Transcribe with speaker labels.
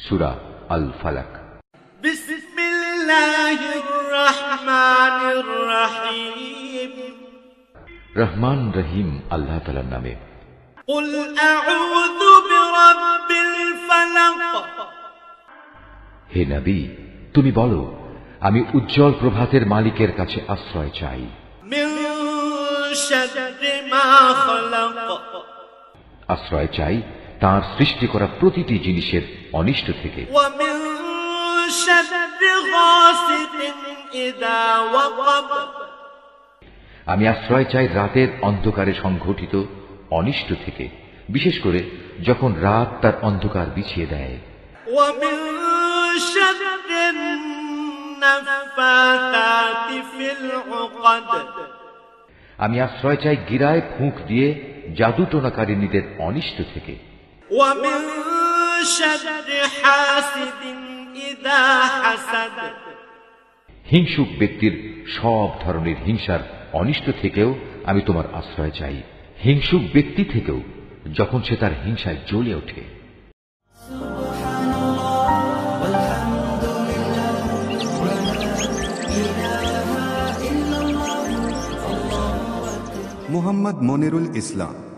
Speaker 1: সূরা আল ফালাক।
Speaker 2: বিসমিল্লাহির রহমানির রহিম।
Speaker 1: রহমান রহিম আল্লাহ তাআলার নামে।
Speaker 2: কুল আউযু বিরাব্বিল ফালাক।
Speaker 1: হে নবী, তুমি বলো, আমি উজ্জ্বল প্রভাতের মালিকের কাছে আশ্রয় চাই।
Speaker 2: মিন শাররি মা খালাক।
Speaker 1: আশ্রয় চাই তাঁর সৃষ্টি করা প্রতিটি জিনিসের অনিষ্ট থেকে।
Speaker 2: ওয়া মিন শাররি গাসিকিন ইযা ওয়াকাব।
Speaker 1: আমি আশ্রয় চাই রাতের অন্ধকারে সংঘটিত অনিষ্ট থেকে, বিশেষ করে যখন রাত তার অন্ধকার বিছিয়ে দেয়।
Speaker 2: ওয়া মিন শাররিন নাফাতাতি ফিল উকাদ।
Speaker 1: আমি আশ্রয় চাই গিরায় ফুঁক দিয়ে জাদু টোনাকারিনীদের অনিষ্ট থেকে।
Speaker 2: ওয়া মিন শাররি হাসিদিন ইযা হাসাদ।
Speaker 1: হিংসুক ব্যক্তির সব ধরনের হিংসার অনিষ্ট থেকেও আমি তোমার আশ্রয় চাই, হিংসুক ব্যক্তি থেকেও যখন সে তার হিংসায় জ্বলে ওঠে।
Speaker 3: মোহাম্মদ মনিরুল ইসলাম।